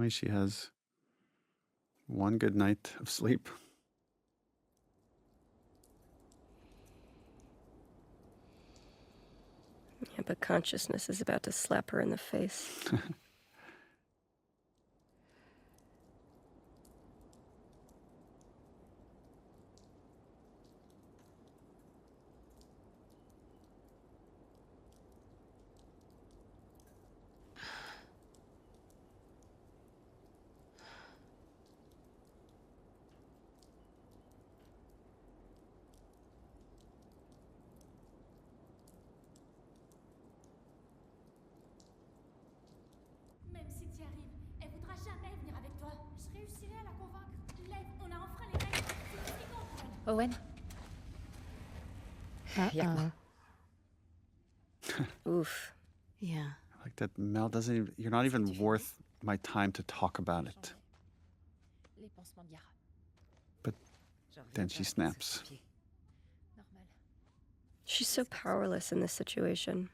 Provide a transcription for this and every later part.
Finally, she has one good night of sleep. Yeah, but consciousness is about to slap her in the face. Même si tu y arrives, elle voudra jamais venir avec toi. Je réussirai à la convaincre. Lève, on a enfreint les règles. C'est ce qui compte. Owen. Y'a que moi. Oof. Yeah. Like that Mel doesn't even, you're not even worth my time to talk about it. Les pansements de Yara. But then she snaps. Normal. She's so powerless in this situation.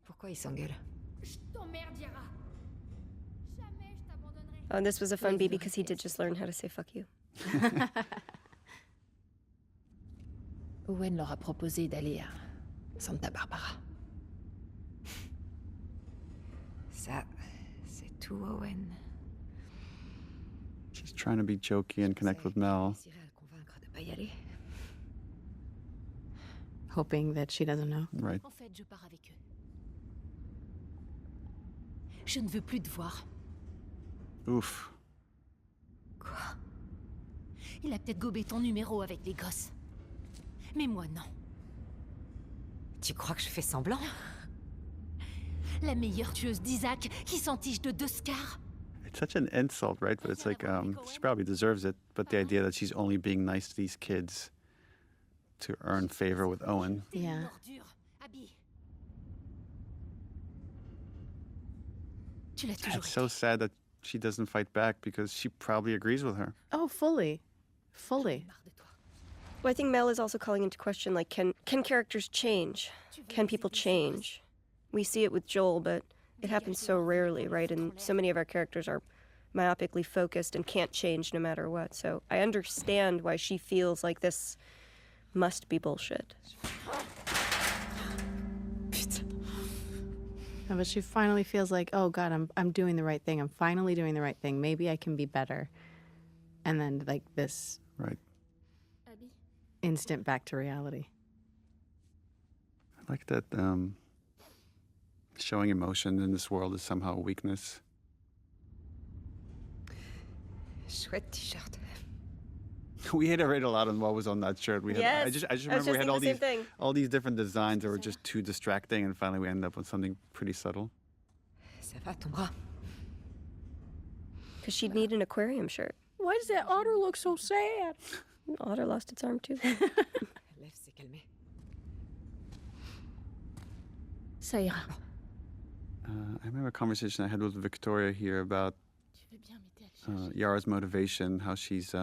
Pourquoi ils s'engueulent? Je t'emmerde, Yara. Jamais je t'abandonnerai. Oh, and this was a fun beat because he did just learn how to say fuck you. Owen leur a proposé d'aller à Santa Barbara. Ça, c'est tout, Owen. She's trying to be jokey and connect with Mel. Réussirai à le convaincre de pas y aller. Hoping that she doesn't know. Right. En fait, je pars avec eux. Je ne veux plus te voir. Oof. Quoi? Il a peut-être gobé ton numéro avec les gosses. Mais moi, non. Tu crois que je fais semblant? La meilleure tueuse d'Isaac qui s'entiche de 2 scars. It's such an insult, right? But it's like, she probably deserves it. But the idea that she's only being nice to these kids to earn favor with Owen. T'es une Yeah. ordure, Abby. Tu l'as toujours It's so été. sad that she doesn't fight back because she probably agrees with her. Oh, fully. Fully. Marre de toi. Well, I think Mel is also calling into question, like, can characters change? Can people change? We see it with Joel, but it happens so rarely, right? And so many of our characters are myopically focused and can't change no matter what. So I understand why she feels like this must be bullshit. No, but she finally feels like, oh God, I'm doing the right thing. I'm finally doing the right thing. Maybe I can be better. And then like this Right. Abby. instant back to reality. I like that showing emotion in this world is somehow a weakness. Chouette t-shirt. We iterated a lot on what was on that shirt. We had, Yes. I just I was remember we just had thinking the same thing. all these different designs that were just too distracting, and finally we ended up with something pretty subtle. Ça va ton bras? Because she'd need an aquarium shirt. Why does that otter look so sad? Otter lost its arm too. Lève s'est calmée. Ça ira. I remember a conversation I had with Victoria here about Tu veux bien m'aider à le chercher? Yara's motivation, how she's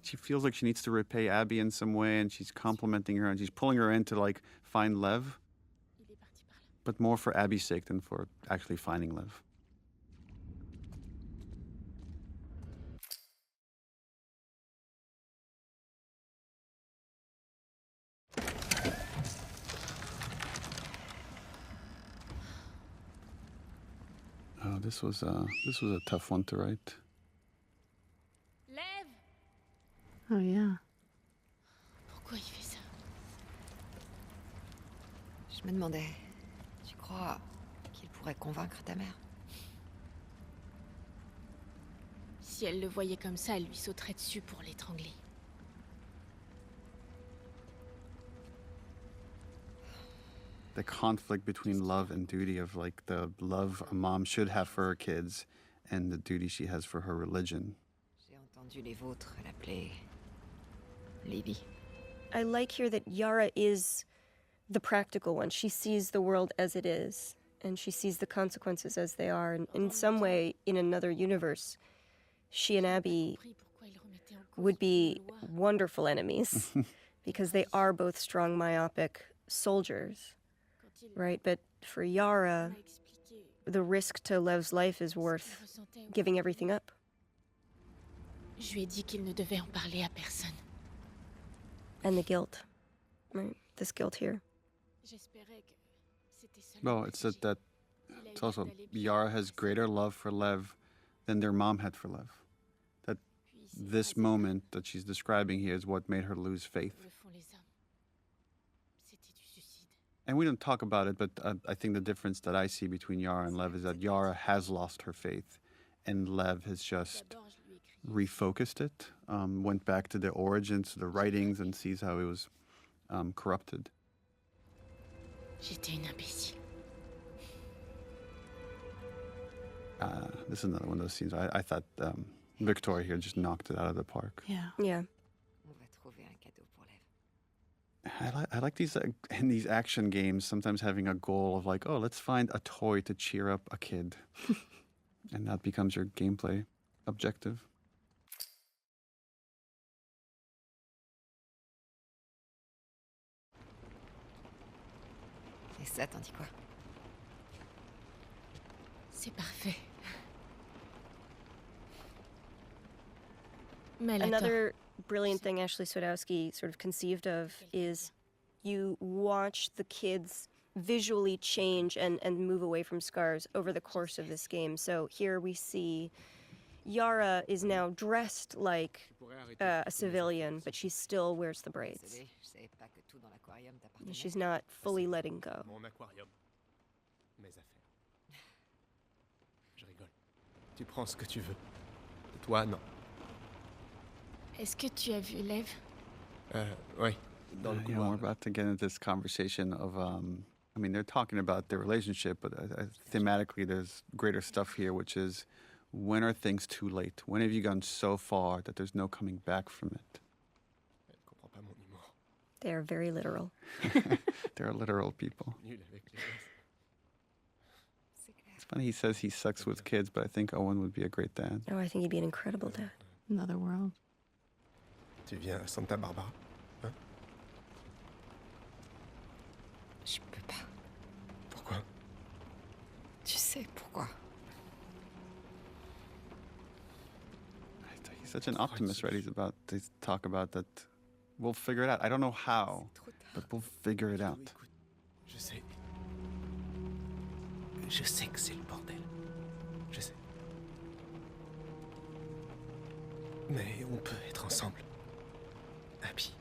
she feels like she needs to repay Abby in some way, and she's complimenting her and she's pulling her in to like find Lev, Il est parti par là. but more for Abby's sake than for actually finding Lev. Oh, this was a tough one to write. Lève! Oh yeah. Pourquoi il fait ça? Je me demandais, tu crois qu'il pourrait convaincre ta mère? Si elle le voyait comme ça, elle lui sauterait dessus pour l'étrangler. The conflict between love and duty, of like the love a mom should have for her kids and the duty she has for her religion. J'ai entendu les vôtres l'appeler Lady. I like here that Yara is the practical one. She sees the world as it is, and she sees the consequences as they are. And in some way, in another universe, she and Abby would be wonderful enemies because they are both strong, myopic soldiers, right? But for Yara, the risk to Lev's life is worth Ressentais ou- giving everything up. Je lui ai dit qu'il ne devait en parler à personne. And the guilt. Right? This guilt here. J'espérais que c'était seulement Well, it's that, passager. that Il a eu it's also l'air d'aller bien Yara avec has ses greater love for Lev than their mom had for Lev. That puis il s'est this écrasé moment that she's describing here is what made her lose faith. comme le font les hommes. C'était du suicide. And we don't talk about it, but I think the difference that I see between Yara and Lev is that Yara has lost her faith, and Lev has just D'abord, je lui ai crié. refocused it, went back to the origins, to the writings, and sees how it was corrupted. J'étais une imbécile. This is another one of those scenes. I thought Victoria here just knocked it out of the park. Yeah. Yeah. On va trouver un cadeau pour Lev. I like these in these action games. Sometimes having a goal of like, oh, let's find a toy to cheer up a kid, and that becomes your gameplay objective. Et ça, t'en dis quoi? C'est parfait. Mais elle a tort. Another brilliant thing Ashley Swadowski sort of conceived of is you watch the kids visually change and move away from scars over the course of this game. So here we see Yara is now dressed like a civilian, but she still wears the braids. Désolé, je savais pas que tout dans l'aquarium t'appartenait. She's not fully letting go. Mon aquarium. Mes affaires. Je rigole. Tu prends ce que tu veux. Toi, non. Est-ce que tu as vu Lev? Oui. Dans le Yeah, couloir. we're about to get into this conversation of, I mean, they're talking about their relationship, but thematically, there's greater stuff here, which is when are things too late? When have you gone so far that there's no coming back from it? Elle comprend pas mon humour. They are very literal. They're literal people. Nul avec les gosses. C'est clair. It's funny he says he sucks with kids, but I think Owen would be a great dad. Oh, I think he'd be an incredible dad. Another world. Tu viens à Santa Barbara? Je peux pas. Pourquoi? Tu sais pourquoi? He's such an optimist, right? He's about to talk about that. We'll figure it out. I don't know how, Trop tard. but we'll figure it out. Écoute, je sais. Je sais que c'est le bordel. Je sais. Mais on peut être ensemble. Abby.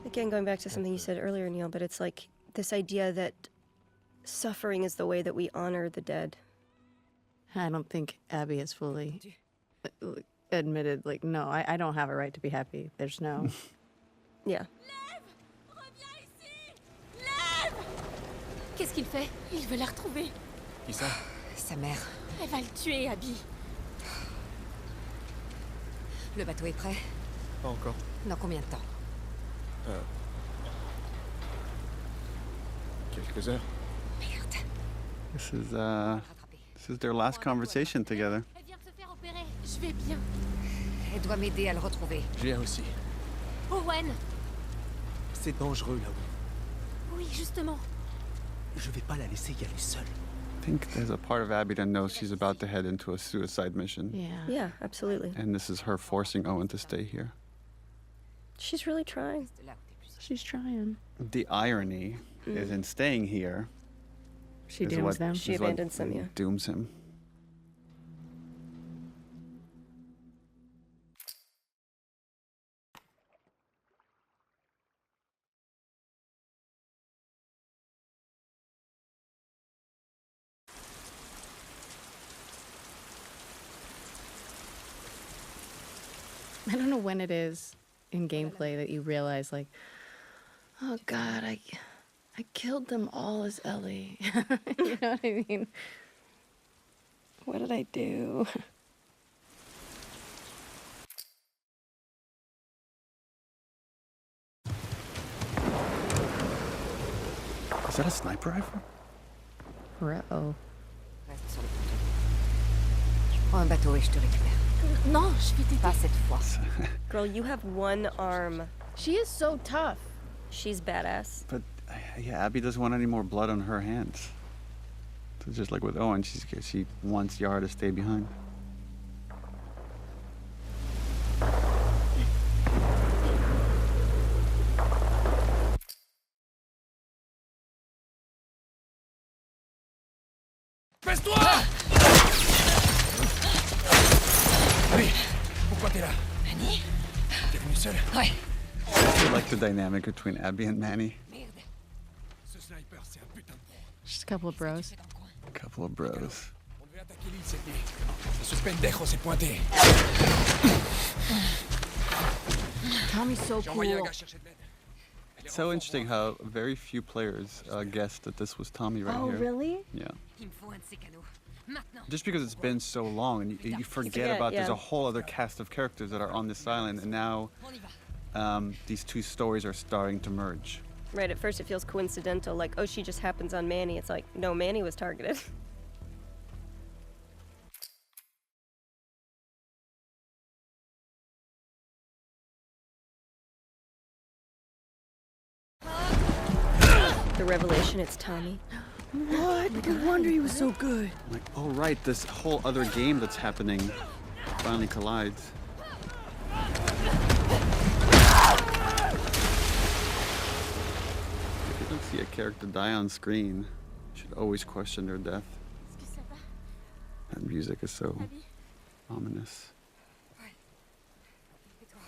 Again, going back to something you said earlier, Neil, but it's like this idea that suffering is the way that we honor the dead. I don't think Abby has fully admitted, like, no, I don't have a right to be happy. There's no. Yeah. Reviens ici! Lev! Qu'est-ce qu'il fait? Il veut la retrouver. Qui ça? Sa mère. Elle va le tuer, Abby. Le bateau est prêt? Pas encore. Dans combien de temps? Quelques heures. Merde. This is Rattrapé. this is their last conversation together. Elle vient de se faire opérer. Je vais bien. Elle doit m'aider à le retrouver. Je viens aussi. Owen! C'est dangereux là-haut. Oui, justement. Je vais pas la laisser y aller seule. I think there's a part of Abby that knows she's about to head into a suicide mission, Yeah. Yeah, absolutely. and this is her forcing Owen to stay here. She's really trying. C'est là où t'es plus sûr. She's trying. The irony is in staying here. She is dooms what, them. She is what abandons them, yeah. Dooms him. I don't know when it is in gameplay that you realize, like, oh God, I killed them all as Ellie. You know what I mean? What did I do? Is that a sniper rifle? Uh-oh. Reste sur le ponton. Je prends un bateau et je te récupère. Non, je vais t'aider. Pas cette fois. Girl, you have one arm. She is so tough. She's badass. But yeah, Abby doesn't want any more blood on her hands. So just like with Owen, she wants Yara to stay behind. Baisse-toi! Abby, pourquoi t'es là? Manny? T'es venue seule? Ouais. I like the dynamic between Abby and Manny. Merde. Ce sniper, c'est un putain de pro. Just a couple of bros. C'est dans le coin. A couple of bros. On devait attaquer l'île cette nuit. Et ce pendejo s'est pointé. Tommy's so J'ai envoyé un cool. gars chercher de l'aide. It's so interesting how very few players guessed that this was Tommy right Oh, here. really? Yeah. Il me faut un de ces canaux. Maintenant. Just because it's been so long and you forget forget, about there's yeah. a whole other cast of characters that are on this island, and now On y va. these two stories are starting to merge. Right, at first it feels coincidental, like, oh, she just happens on Manny. It's like, no, Manny was targeted. The revelation, it's Tommy. What? No wonder he was so good. Like, oh right, this whole other game that's happening finally collides. If you don't see a character die on screen, you should always question their death. Est-ce que ça va, That music is so Abby? ominous. Et toi?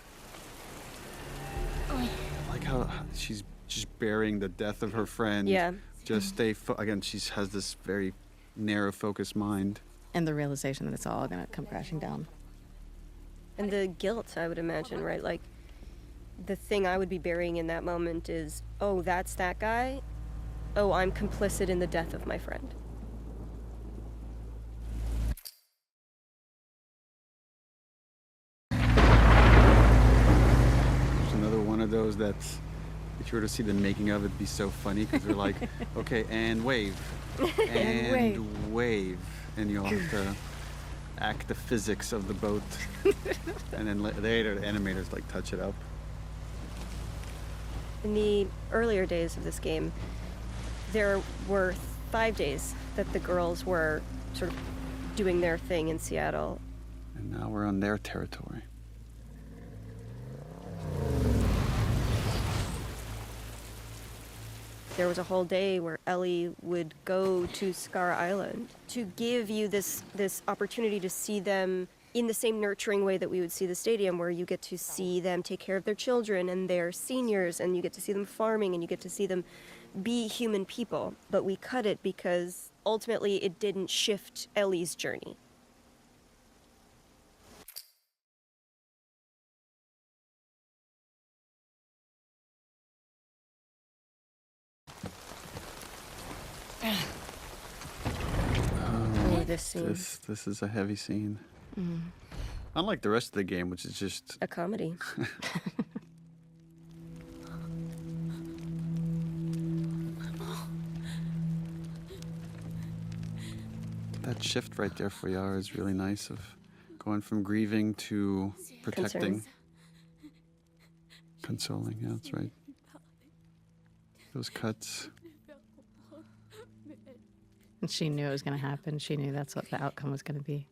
Oui. I like how she's just burying the death of her friend. Yeah. Just stay again. She has this very narrow, focused mind. And the realization that it's all gonna come crashing down. And the guilt, I would imagine, right? Like, the thing I would be burying in that moment is, oh, that's that guy? Oh, I'm complicit in the death of my friend. There's another one of those that's, if you were to see the making of it, it'd be so funny because they're like, okay, and wave, and wave, and you'll have to act the physics of the boat, and then later the animators like touch it up. In the earlier days of this game, there were 5 days that the girls were sort of doing their thing in Seattle. And now we're on their territory. There was a whole day where Ellie would go to Scar Island to give you this opportunity to see them in the same nurturing way that we would see the stadium, where you get to see them take care of their children and their seniors, and you get to see them farming, and you get to see them be human people. But we cut it because ultimately it didn't shift Ellie's journey. Oh, this scene. This is a heavy scene. Unlike the rest of the game, which is just A comedy. that shift right there for Yara is really nice, of going from grieving to protecting, consoling. Yeah, that's right. Those cuts. And she knew it was gonna happen. She knew that's what the outcome was gonna be.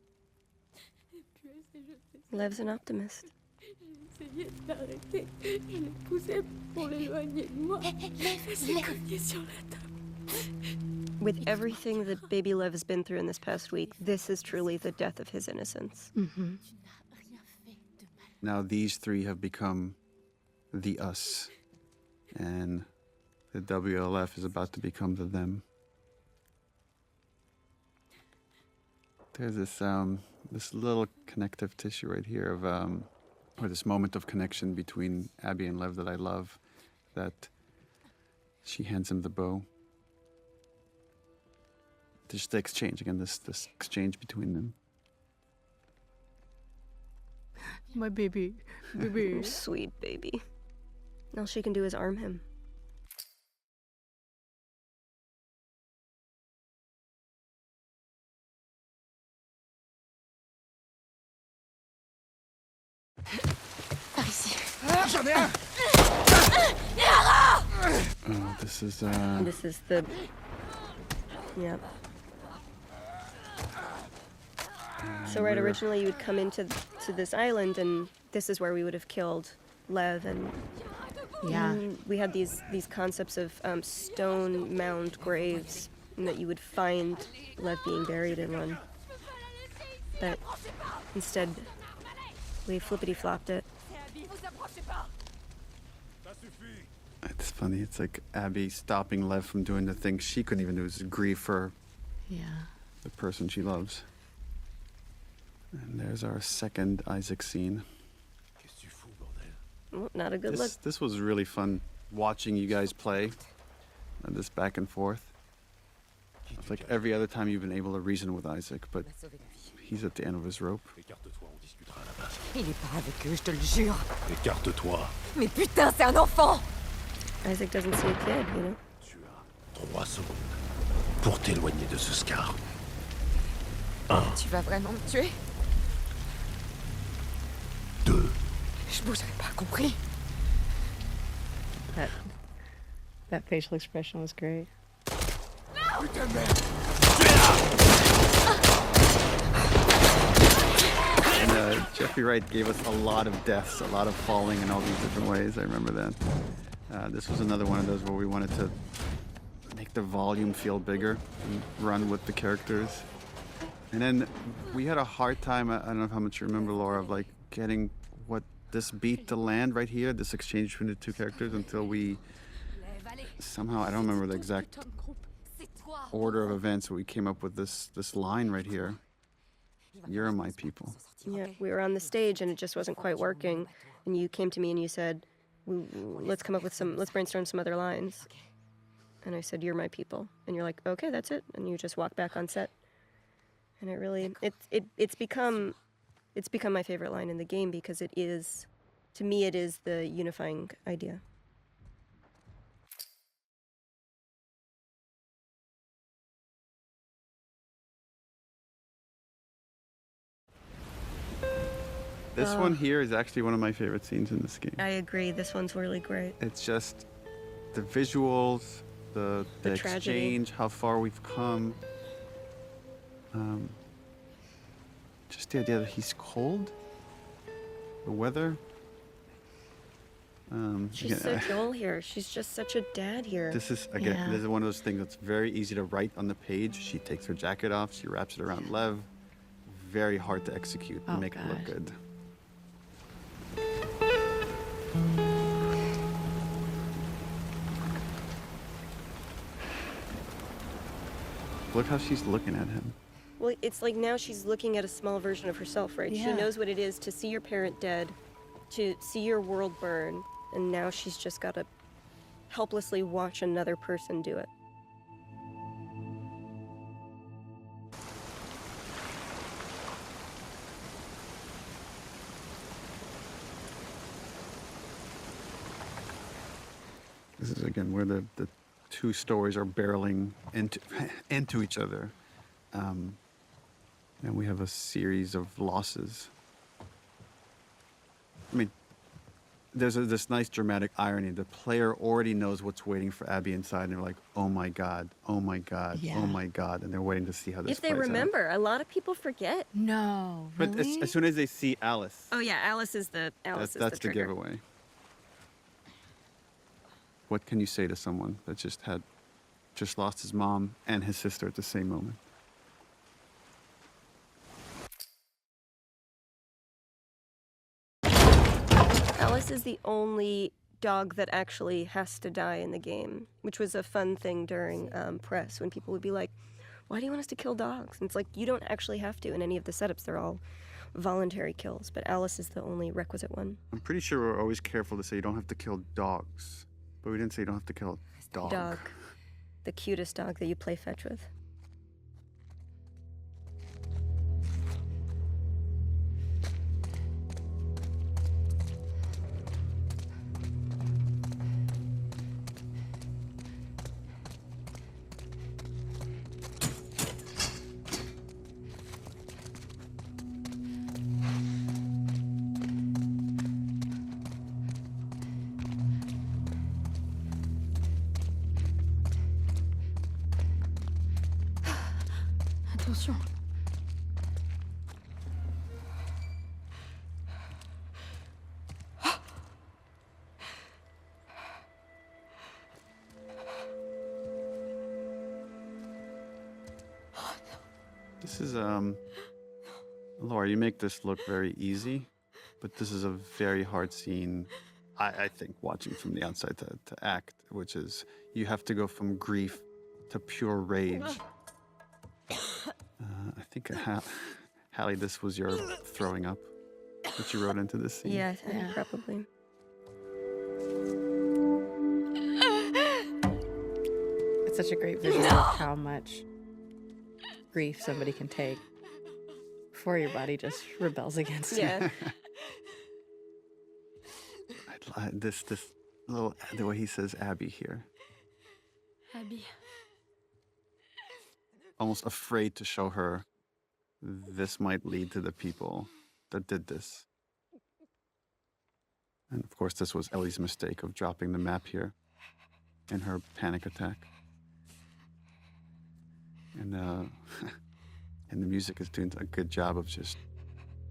Lev's an optimist. J'essayais de l'arrêter. Je l'ai poussé pour l'éloigner de moi. Je s'est cogné sur la table. With everything that Baby Lev has been through in this past week, this is truly the death of his innocence. Tu n'as rien fait de mal. Now these three have become the us, and the WLF is about to become the them. There's this little connective tissue right here of or this moment of connection between Abby and Lev that I love, that she hands him the bow. Just the exchange again, this exchange between them. My baby, baby. Sweet baby. All she can do is arm him. Par ici. J'en ai un! Oh, this is This is the. Yeah. So right, originally you would come into this island, and this is where we would have killed Lev, and Yeah. we had these concepts of stone mound graves, and that you would find Lev being buried in one. But instead, we flippity-flopped it. It's funny. It's like Abby stopping Lev from doing the things she couldn't even do, is grieve for Yeah. the person she loves. And there's our second Isaac scene. Qu'est-ce que tu fous, bordel? Oh, not a good look. This was really fun watching you guys play, this back and forth. It's like every other time you've been able to reason with Isaac, but he's at the end of his rope. Écarte-toi, on discutera à la base. Il est pas avec eux, je te le jure. Écarte-toi. Mais putain, c'est un enfant. Isaac doesn't see a kid, you know? Tu as 3 secondes pour t'éloigner de ce scar. Tu vas vraiment me tuer? 2. Je bougerai pas, compris? That facial expression was great. Putain de merde! And Jeffrey Wright gave us a lot of deaths, a lot of falling in all these different ways. I remember that. This was another one of those where we wanted to make the volume feel bigger and run with the characters. And then we had a hard time, I don't know how much you remember, Laura, of like getting this beat to land right here, this exchange between the two characters, until we somehow, I don't remember the exact order of events, but we came up with this line right here. You're my people. Yeah, we were on the stage and it just wasn't quite working. And you came to me and you said, let's come up with let's brainstorm some other lines. And I said, you're my people. And you're like, okay, that's it. And you just walk back on set. And it really, it's become my favorite line in the game, because it is, to me, it is the unifying idea. This one here is actually one of my favorite scenes in this game. I agree. This one's really great. It's just the visuals, the tragedy. exchange, how far we've come. Just the idea that he's cold, the weather. She's so Joel here. She's just such a dad here. This is, again, Yeah. this is one of those things that's very easy to write on the page. She takes her jacket off, she wraps it around Lev. Very hard to execute and Oh, make it look gosh. good. Look how she's looking at him. Well, it's like now she's looking at a small version of herself, right? She Yeah. knows what it is to see your parent dead, to see your world burn, and now she's just got to helplessly watch another person do it. This is, again, where the two stories are barreling into each other. And we have a series of losses. I mean, there's this nice dramatic irony. The player already knows what's waiting for Abby inside, and they're like, oh my God, oh my God, Yeah. oh my God. And they're waiting to see how this If they plays out. remember, a lot of people forget. No, But really? as soon as they see Alice, Oh yeah, Alice is the that's the the trigger. giveaway. What can you say to someone that just lost his mom and his sister at the same moment? Alice is the only dog that actually has to die in the game, which was a fun thing during press, when people would be like, why do you want us to kill dogs? And it's like, you don't actually have to in any of the setups. They're all voluntary kills, but Alice is the only requisite one. I'm pretty sure we're always careful to say you don't have to kill dogs, but we didn't say you don't have to kill a dog. Dog. The cutest dog that you play fetch with. Attention. This is Laura, you make this look very easy, but this is a very hard scene, I think, watching from the outside to act, which is you have to go from grief to pure rage. I think, Hallie, this was your throwing up that you wrote into this scene. Yeah, I think probably. It's such a great visual of how much grief somebody can take before your body just rebels against it. Yeah. This little, the way he says Abby here. Abby. Almost afraid to show her this might lead to the people that did this. And of course, this was Ellie's mistake of dropping the map here in her panic attack. And and the music is doing a good job of just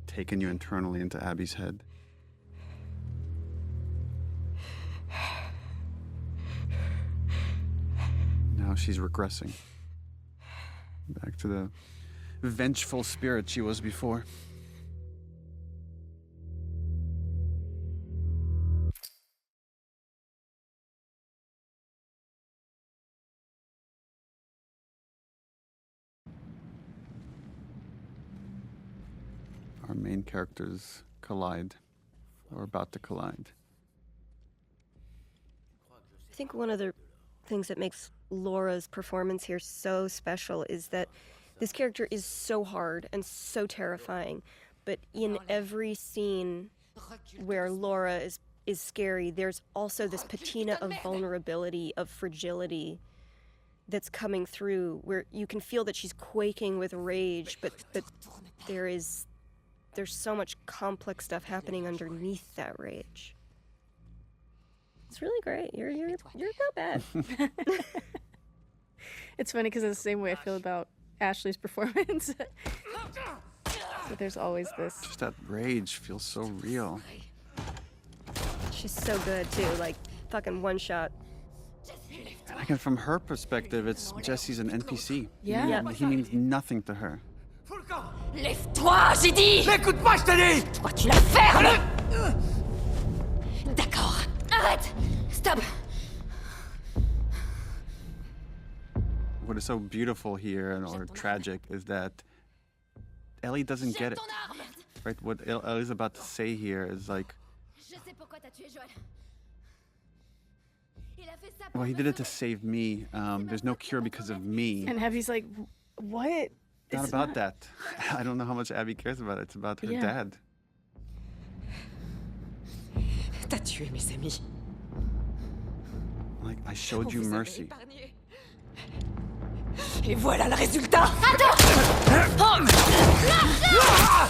taking you internally into Abby's head. Now she's regressing back to the vengeful spirit she was before. Our main characters collide, or about to collide. I think one of the things that makes Laura's performance here so special is that this character is so hard and so terrifying, but in every scene where Laura is scary, there's also this patina of vulnerability, of fragility that's coming through, where you can feel that she's quaking with rage, but there's so much complex stuff happening underneath that rage. It's really great. You're not bad. It's funny because it's the same way I feel about Ashley's performance. So there's always this. Just that rage feels so real. She's so good too, like fucking one shot. And again, from her perspective, it's Jesse's an NPC. Yeah. Yeah. He means nothing to her. Lève-toi, j'ai dit! N'écoute pas, je te dis! Toi, tu la fermes! D'accord. Arrête! Stop! What is so beautiful here or tragic is that Ellie doesn't get it. Ton arme. Right? What Ellie's about to say here is like, Je sais pourquoi t'as tué Joël. Il a fait ça pour well, he me did it to sauver. save me. There's no cure because of me. And Abby's like, what? Not It's about that. I don't know how much Abby cares about it. It's about her Yeah. dad. T'as tué mes amis. Like, I showed On you vous avait mercy. épargnés. Et voilà le résultat.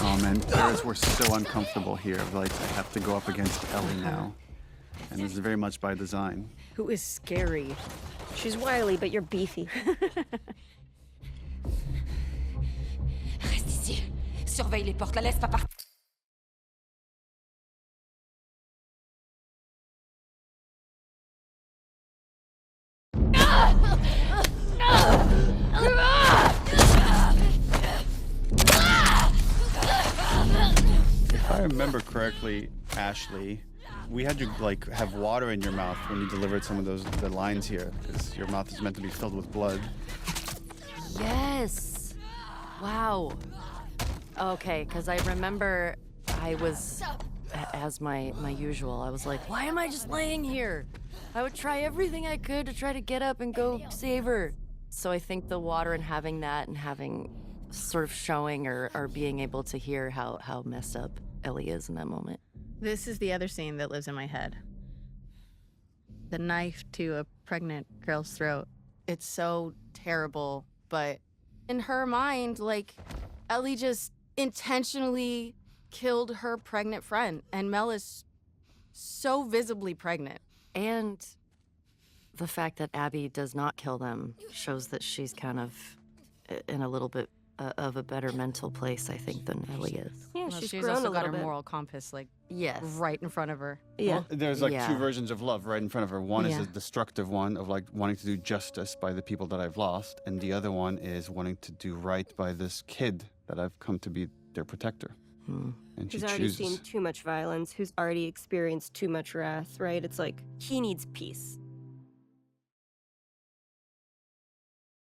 Oh man, parents were so uncomfortable here. Like, I have to go up against Ellie now. And this is very much by design. Who is scary. She's wily, but you're beefy. Reste ici. Surveille les portes. La laisse pas partir. If I remember correctly, Ashley, we had you like have water in your mouth when you delivered some of the lines here, because your mouth is meant to be filled with blood. Yes. Wow. Okay, because I remember I was, as my usual, I was like, why am I just laying here? I would try everything I could to try to get up and go save her. So I think the water and having that and having sort of showing or being able to hear how messed up Ellie is in that moment. This is the other scene that lives in my head. The knife to a pregnant girl's throat. It's so terrible, but in her mind, like, Ellie just intentionally killed her pregnant friend, and Mel is so visibly pregnant. And the fact that Abby does not kill them shows that she's kind of in a little bit of a better mental place, I think, than Ellie is. Yeah, Well, she's she's grown also a got little her bit. moral compass like Yes. right in front of her. Yeah. Well, there's like Yeah. two versions of love right in front of her. One is Yeah. a destructive one of like wanting to do justice by the people that I've lost, and the other one is wanting to do right by this kid that I've come to be their protector. And she Who's already chooses. seen too much violence, who's already experienced too much wrath, right? It's like he needs peace.